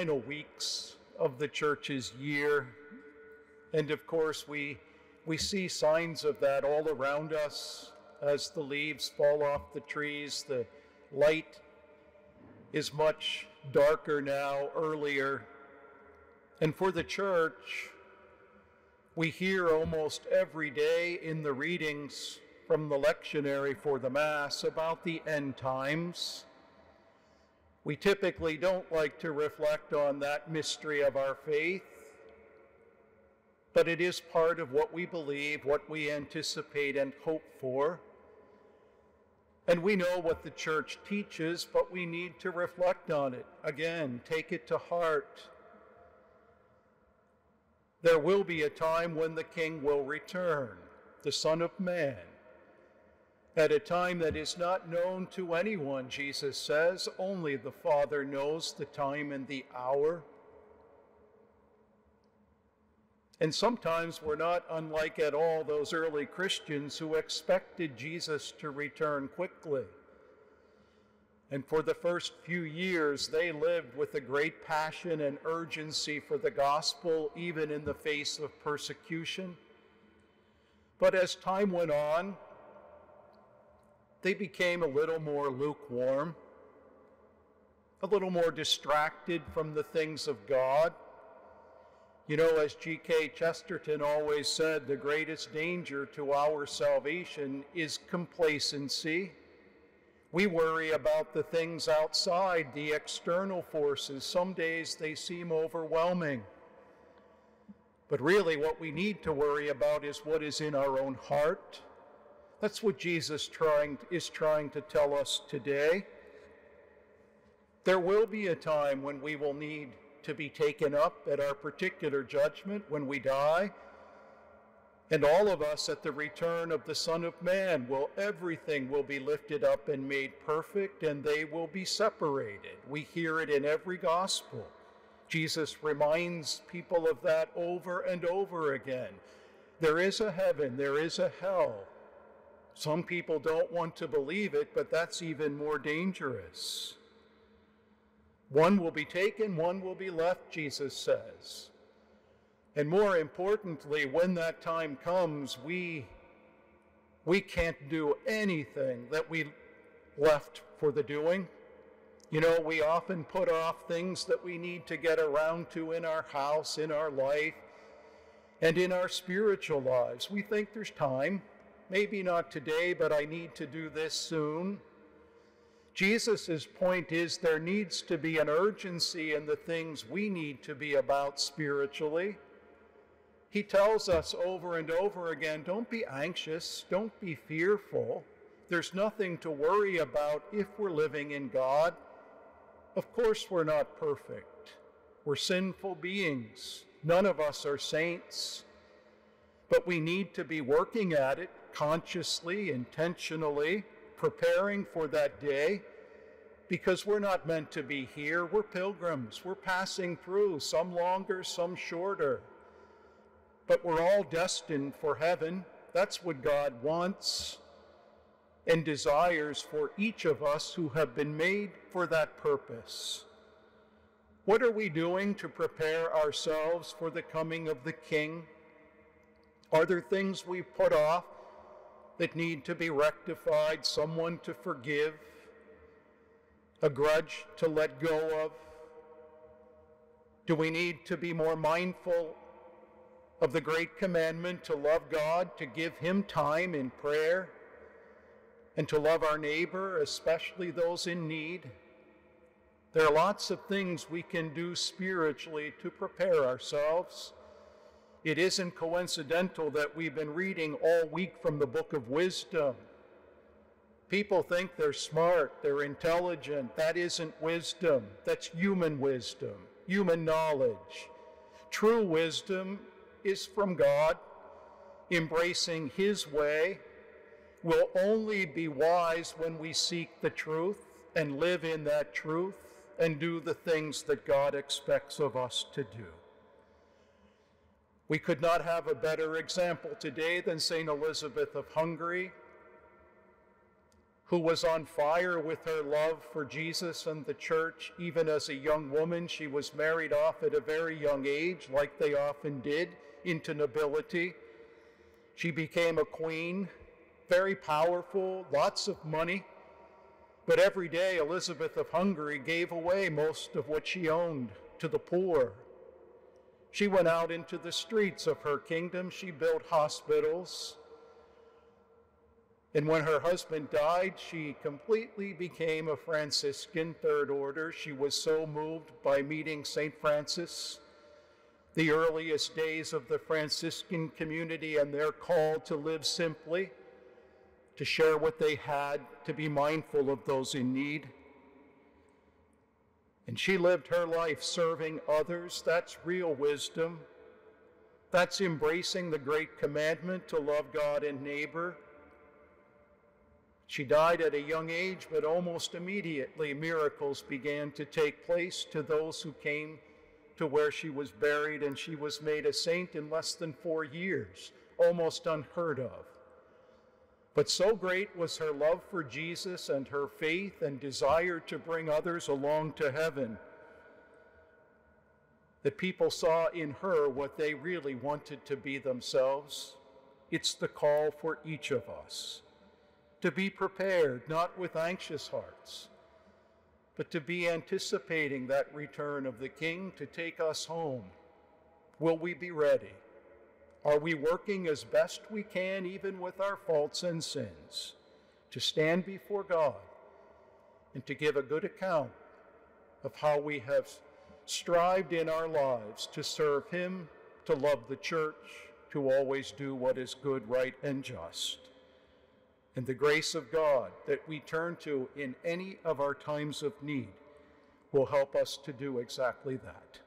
final weeks of the church's year. And of course, we see signs of that all around us as the leaves fall off the trees. The light is much darker now, earlier. And for the church, we hear almost every day in the readings from the lectionary for the Mass about the end times. We typically don't like to reflect on that mystery of our faith, but it is part of what we believe, what we anticipate and hope for. And we know what the church teaches, but we need to reflect on it. Again, take it to heart. There will be a time when the King will return, the Son of Man, at a time that is not known to anyone, Jesus says. Only the Father knows the time and the hour. And sometimes we're not unlike at all those early Christians who expected Jesus to return quickly. And for the first few years, they lived with a great passion and urgency for the gospel, even in the face of persecution. But as time went on, they became a little more lukewarm, a little more distracted from the things of God. You know, as G.K. Chesterton always said, the greatest danger to our salvation is complacency. We worry about the things outside, the external forces. Some days they seem overwhelming. But really what we need to worry about is what is in our own heart. That's what Jesus is trying to tell us today. There will be a time when we will need to be taken up at our particular judgment when we die. And all of us at the return of the Son of Man everything will be lifted up and made perfect, and they will be separated. We hear it in every gospel. Jesus reminds people of that over and over again. There is a heaven, there is a hell. Some people don't want to believe it, but that's even more dangerous. One will be taken, one will be left, Jesus says. And more importantly, when that time comes, we can't do anything that we left for the doing. You know, we often put off things that we need to get around to in our house, in our life, and in our spiritual lives. We think there's time. Maybe not today, but I need to do this soon. Jesus' point is there needs to be an urgency in the things we need to be about spiritually. He tells us over and over again, don't be anxious, don't be fearful. There's nothing to worry about if we're living in God. Of course we're not perfect. We're sinful beings. None of us are saints. But we need to be working at it consciously, intentionally, preparing for that day, because we're not meant to be here. We're pilgrims. We're passing through, some longer, some shorter. But we're all destined for heaven. That's what God wants and desires for each of us who have been made for that purpose. What are we doing to prepare ourselves for the coming of the King? Are there things we put off that need to be rectified, someone to forgive, a grudge to let go of? Do we need to be more mindful of the great commandment to love God, to give Him time in prayer, and to love our neighbor, especially those in need? There are lots of things we can do spiritually to prepare ourselves. It isn't coincidental that we've been reading all week from the book of wisdom. People think they're smart, they're intelligent. That isn't wisdom. That's human wisdom, human knowledge. True wisdom is from God. Embracing His way. We'll only be wise when we seek the truth and live in that truth and do the things that God expects of us to do. We could not have a better example today than St. Elizabeth of Hungary. who was on fire with her love for Jesus and the church. Even as a young woman, she was married off at a very young age, like they often did, into nobility. She became a queen, very powerful, lots of money. But every day, Elizabeth of Hungary gave away most of what she owned to the poor. She went out into the streets of her kingdom. She built hospitals. And when her husband died, she completely became a Franciscan, third order. She was so moved by meeting St. Francis, the earliest days of the Franciscan community, and their call to live simply, to share what they had, to be mindful of those in need. And she lived her life serving others. That's real wisdom. That's embracing the great commandment to love God and neighbor. She died at a young age, but almost immediately miracles began to take place to those who came to where she was buried, and she was made a saint in less than 4 years, almost unheard of. But so great was her love for Jesus and her faith and desire to bring others along to heaven that people saw in her what they really wanted to be themselves. It's the call for each of us to be prepared, not with anxious hearts, but to be anticipating that return of the King to take us home. Will we be ready? Are we working as best we can, even with our faults and sins, to stand before God and to give a good account of how we have strived in our lives to serve Him, to love the church, to always do what is good, right, and just? And the grace of God that we turn to in any of our times of need will help us to do exactly that.